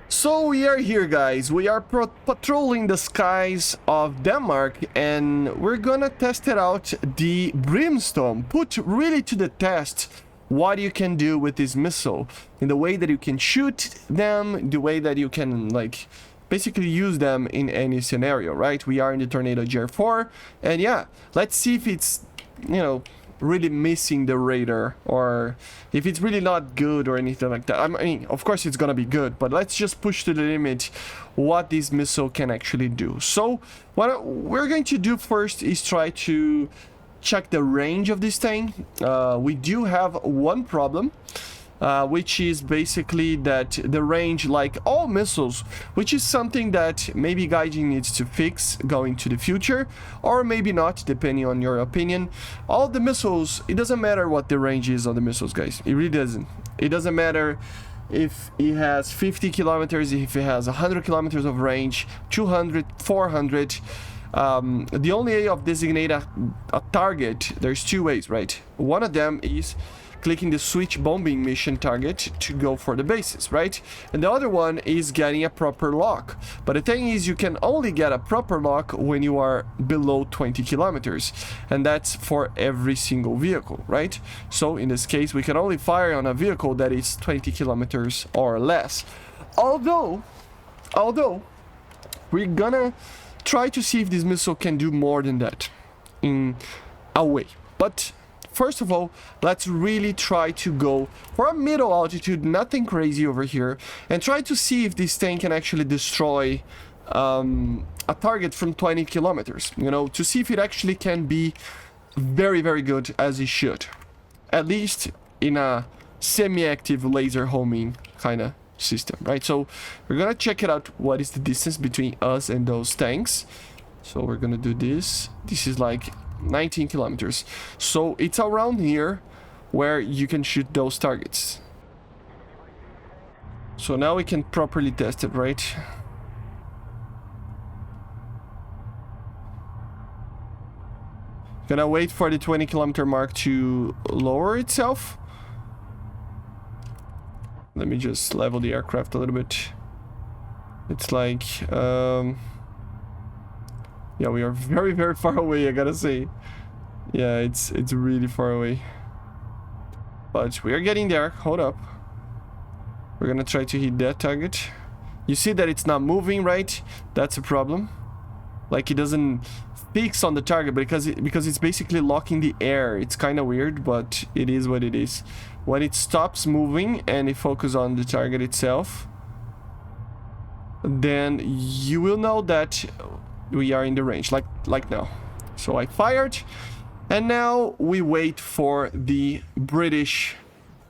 So we are here, guys. We are patrolling the skies of Denmark, and we're gonna test it out, the Brimstone. Put really to the test what you can do with this missile, in the way that you can shoot them, the way that you can, like, basically use them in any scenario, right? We are in the Tornado GR4, and yeah, let's see if it's, you know, really missing the radar, or if it's really not good or anything like that. I mean, of course it's gonna be good, but let's just push to the limit what this missile can actually do. So what we're going to do first is try to check the range of this thing. We do have one problem, which is basically that the range, like all missiles, which is something that maybe Gaijin needs to fix going to the future, or maybe not, depending on your opinion. All the missiles, it doesn't matter what the range is on the missiles, guys. It really doesn't. It doesn't matter if it has 50 kilometers, if it has 100 kilometers of range, 200, 400. The only way of designating a target, there's two ways, right? One of them is clicking the switch bombing mission target to go for the bases, right? And the other one is getting a proper lock. But the thing is, you can only get a proper lock when you are below 20 kilometers, and that's for every single vehicle, right? So in this case, we can only fire on a vehicle that is 20 kilometers or less. Although we're gonna try to see if this missile can do more than that in a way. But first of all, let's really try to go for a middle altitude, nothing crazy over here, and try to see if this thing can actually destroy a target from 20 kilometers, you know, to see if it actually can be very, very good as it should. At least in a semi-active laser homing kind of system, right? So we're gonna check it out, what is the distance between us and those tanks. So we're gonna do this. This is like 19 kilometers, so it's around here where you can shoot those targets. So now we can properly test it, right? Gonna wait for the 20 kilometer mark to lower itself. Let me just level the aircraft a little bit. It's like yeah, we are very, very far away, I gotta say. Yeah, it's really far away. But we are getting there. Hold up. We're gonna try to hit that target. You see that it's not moving, right? That's a problem. Like, it doesn't fix on the target because it's basically locking the air. It's kind of weird, but it is what it is. When it stops moving and it focuses on the target itself, then you will know that we are in the range, like now. So I fired, and now we wait for the British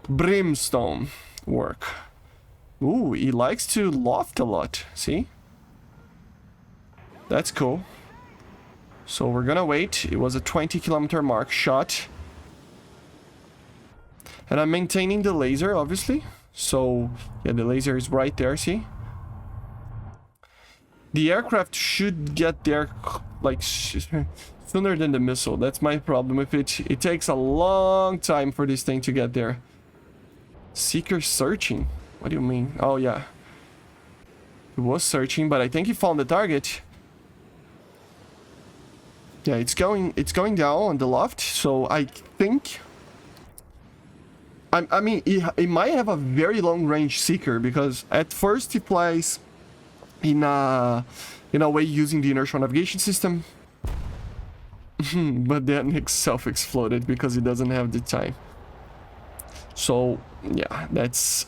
Brimstone work. Ooh, he likes to loft a lot, see? That's cool. So we're gonna wait. It was a 20 kilometer mark shot. And I'm maintaining the laser, obviously. So, yeah, the laser is right there, see? The aircraft should get there, like, sooner than the missile. That's my problem with it. It takes a long time for this thing to get there. Seeker searching? What do you mean? Oh, yeah. It was searching, but I think he found the target. Yeah, it's going down on the loft, so I think... I mean, it might have a very long range seeker, because at first he flies in a way using the inertial navigation system. But then it self-exploded because it doesn't have the time. So, yeah, that's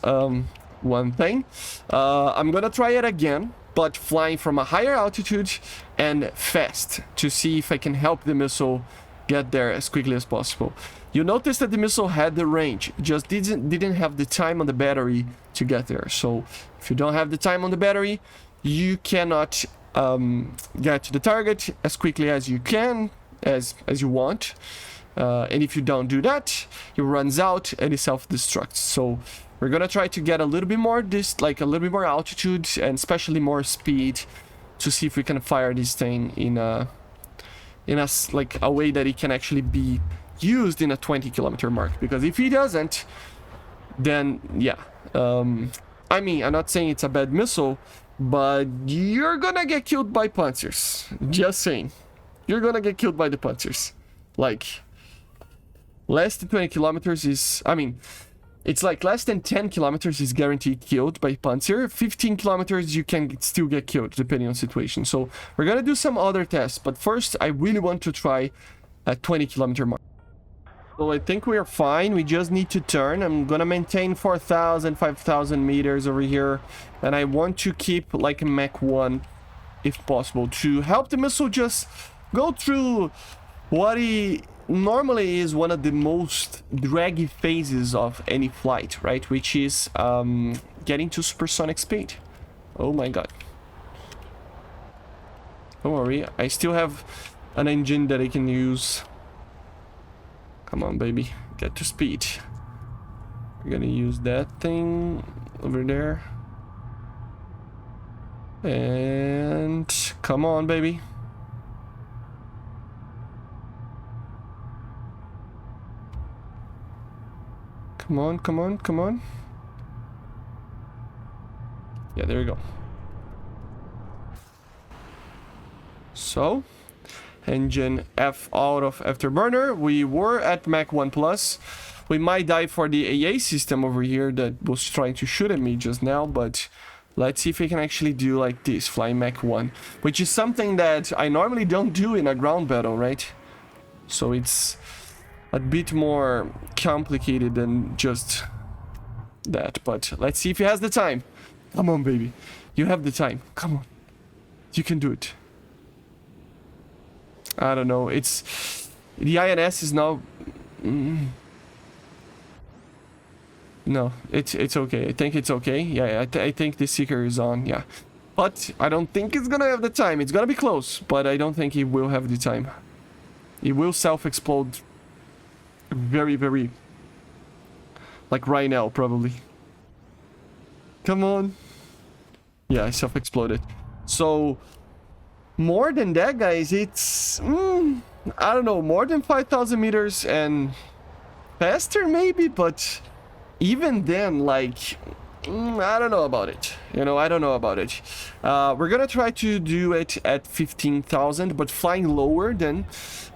one thing. I'm gonna try it again, but flying from a higher altitude and fast, to see if I can help the missile get there as quickly as possible. You notice that the missile had the range, just didn't have the time on the battery to get there. So if you don't have the time on the battery, you cannot get to the target as quickly as you can, as you want. And if you don't do that, it runs out and it self-destructs. So we're gonna try to get a little bit more a little bit more altitude, and especially more speed, to see if we can fire this thing in a way that it can actually be used in a 20 kilometer mark. Because if he doesn't, then yeah, I mean, I'm not saying it's a bad missile, but you're gonna get killed by Panzers. Just saying. You're gonna get killed by the Panzers. Like, less than 20 kilometers is... I mean, it's like less than 10 kilometers is guaranteed killed by Panzer. 15 kilometers you can still get killed, depending on situation. So, we're gonna do some other tests. But first, I really want to try a 20 kilometer mark. So I think we are fine. We just need to turn. I'm gonna maintain 4,000, 5,000 meters over here. And I want to keep like a Mach 1, if possible, to help the missile just go through what he normally is one of the most draggy phases of any flight, right? Which is getting to supersonic speed. Oh my god. Don't worry, I still have an engine that I can use. Come on, baby. Get to speed. We're gonna use that thing over there. And come on, baby. Come on, come on, come on. Yeah, there we go. So, engine F out of afterburner. We were at Mach 1 plus. We might die for the AA system over here that was trying to shoot at me just now, but let's see if we can actually do like this, fly Mach 1, which is something that I normally don't do in a ground battle, right? So it's a bit more complicated than just that, but let's see if he has the time. Come on, baby. You have the time. Come on. You can do it. I don't know. It's... The INS is now... No, it's okay. I think it's okay. Yeah, I think the Seeker is on, yeah. But I don't think it's gonna have the time. It's gonna be close, but I don't think he will have the time. He will self-explode very, very... like right now, probably. Come on. Yeah, I self-exploded. So... more than that, guys, it's... I don't know, more than 5,000 meters and... faster, maybe, but... even then, like... I don't know about it. You know, I don't know about it. We're gonna try to do it at 15,000, but flying lower than...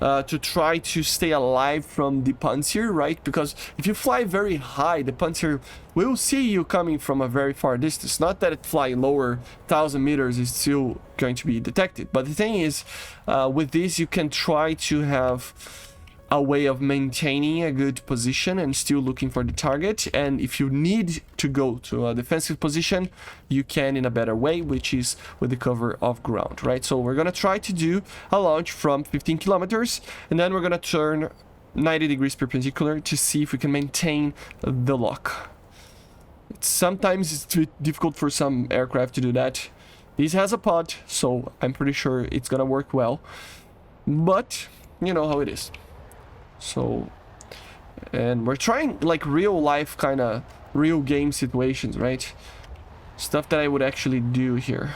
to try to stay alive from the Panzer, right? Because if you fly very high, the Panzer will see you coming from a very far distance. Not that flying lower 1,000 meters is still going to be detected. But the thing is, with this, you can try to have a way of maintaining a good position and still looking for the target. And if you need to go to a defensive position, you can in a better way, which is with the cover of ground, right? So we're gonna try to do a launch from 15 kilometers, and then we're gonna turn 90 degrees perpendicular to see if we can maintain the lock. Sometimes it's too difficult for some aircraft to do that. This has a pod, so I'm pretty sure it's gonna work well. But you know how it is. So, and we're trying like real life kind of real game situations, right? Stuff that I would actually do here.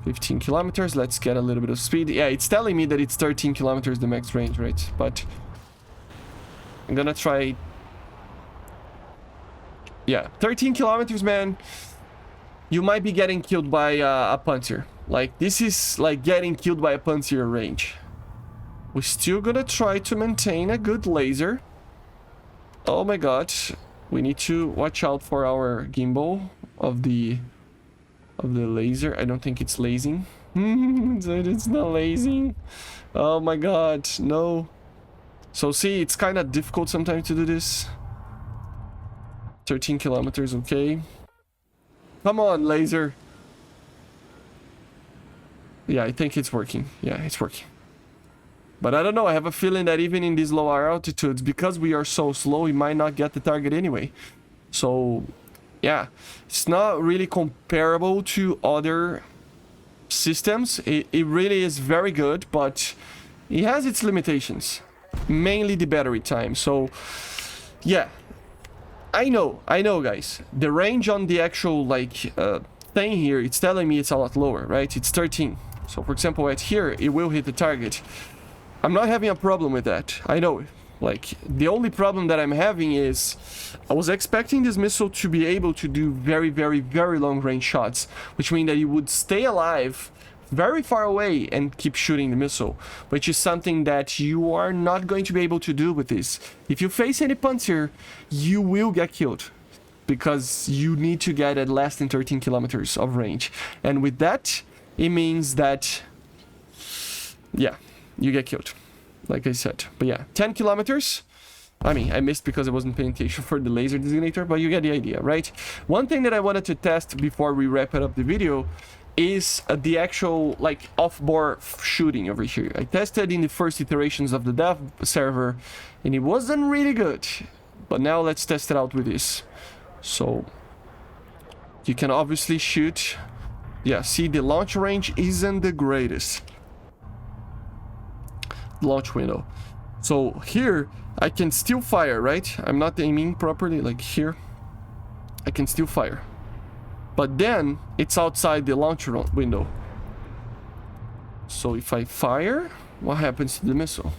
15 kilometers, let's get a little bit of speed. Yeah, it's telling me that it's 13 kilometers the max range, right? But I'm gonna try. Yeah, 13 kilometers, man. You might be getting killed by a Panzer. Like, this is like getting killed by a Panzer range. We're still gonna try to maintain a good laser. Oh my god. We need to watch out for our gimbal of the laser. I don't think it's lasing. It's not lasing. Oh my god, no. So see, it's kind of difficult sometimes to do this. 13 kilometers, okay. Come on, laser. Yeah, I think it's working. Yeah, it's working. But I don't know, I have a feeling that even in these lower altitudes, because we are so slow, we might not get the target anyway. So, yeah, it's not really comparable to other systems. It really is very good, but it has its limitations. Mainly the battery time. So, yeah, I know, guys. The range on the actual, like, thing here, it's telling me it's a lot lower, right? It's 13. So, for example, right here, it will hit the target. I'm not having a problem with that. I know. Like, the only problem that I'm having is I was expecting this missile to be able to do very, very, very long range shots, which means that it would stay alive very far away and keep shooting the missile, which is something that you are not going to be able to do with this. If you face any Panzer, you will get killed, because you need to get at less than 13 kilometers of range. And with that, it means that, yeah, you get killed, like I said. But yeah, 10 kilometers. I mean, I missed because I wasn't paying attention for the laser designator, but you get the idea, right? One thing that I wanted to test before we wrap it up the video is the actual, like, off-bore shooting over here. I tested in the first iterations of the dev server, and it wasn't really good. But now let's test it out with this. So, you can obviously shoot. Yeah, see, the launch range isn't the greatest. Launch window. So here, I can still fire, right? I'm not aiming properly, like here. I can still fire. But then, it's outside the launch window. So if I fire, what happens to the missile?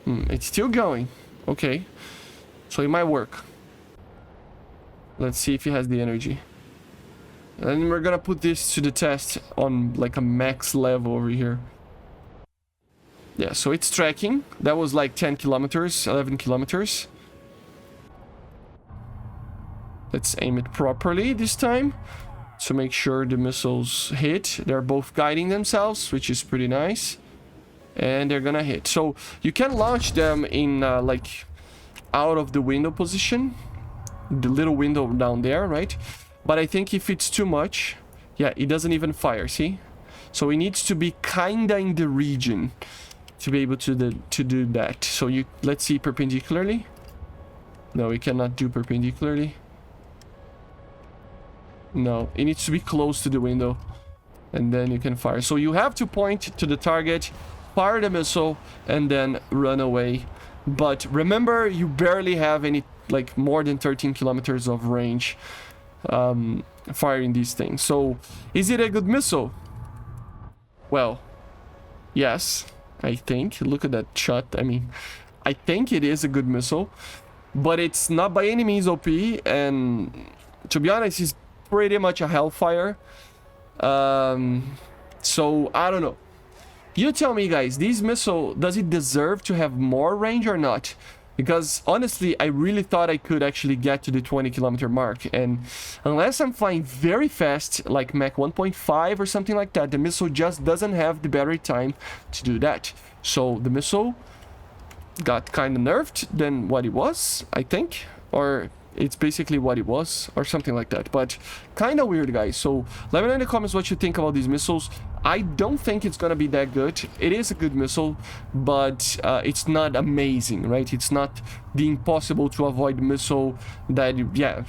It's still going. Okay. So it might work. Let's see if he has the energy. And we're gonna put this to the test on like a max level over here. Yeah, so it's tracking. That was like 10 kilometers, 11 kilometers. Let's aim it properly this time to make sure the missiles hit. They're both guiding themselves, which is pretty nice. And they're gonna hit. So you can launch them in like out of the window position. The little window down there, right? But I think if it's too much, yeah, it doesn't even fire, see? So it needs to be kinda in the region to be able to do that. So let's see perpendicularly. No, we cannot do perpendicularly. No, it needs to be close to the window, and then you can fire. So you have to point to the target, fire the missile, and then run away. But remember, you barely have any, like, more than 13 kilometers of range firing these things. So is it a good missile? Well, yes, I think. Look at that shot. I mean, I think it is a good missile, but it's not by any means OP, and to be honest, it's pretty much a hellfire. So I don't know. You tell me, guys, this missile, does it deserve to have more range or not? Because honestly, I really thought I could actually get to the 20-kilometer mark, and unless I'm flying very fast, like Mach 1.5 or something like that, the missile just doesn't have the battery time to do that. So the missile got kind of nerfed than what it was, I think, or it's basically what it was, or something like that. But kind of weird, guys. So let me know in the comments what you think about these missiles. I don't think it's gonna be that good. It is a good missile, but it's not amazing, right? It's not the impossible to avoid missile that, yeah.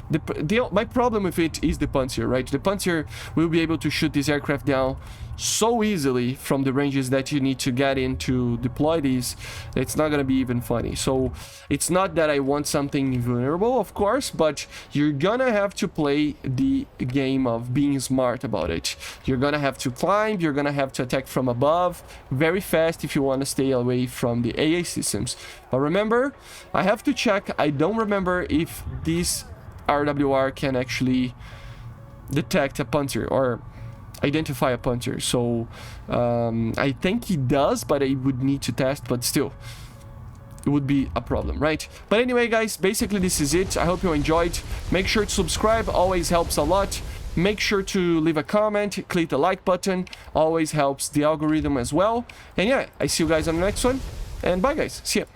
My problem with it is the Panzer, right? The Panzer will be able to shoot this aircraft down so easily from the ranges that you need to get in to deploy these. It's not gonna be even funny. So it's not that I want something invulnerable, of course, but you're gonna have to play the game of being smart about it. You're gonna have to climb, you're gonna have to attack from above very fast if you want to stay away from the AA systems. But remember, I have to check. I don't remember if this RWR can actually detect a Panzer or identify a Panzer. So I think it does, but I would need to test. But still, it would be a problem, right? But anyway, guys, basically this is it. I hope you enjoyed. Make sure to subscribe, always helps a lot. Make sure to leave a comment, click the like button, always helps the algorithm as well. And yeah, I see you guys on the next one, and bye, guys. See ya.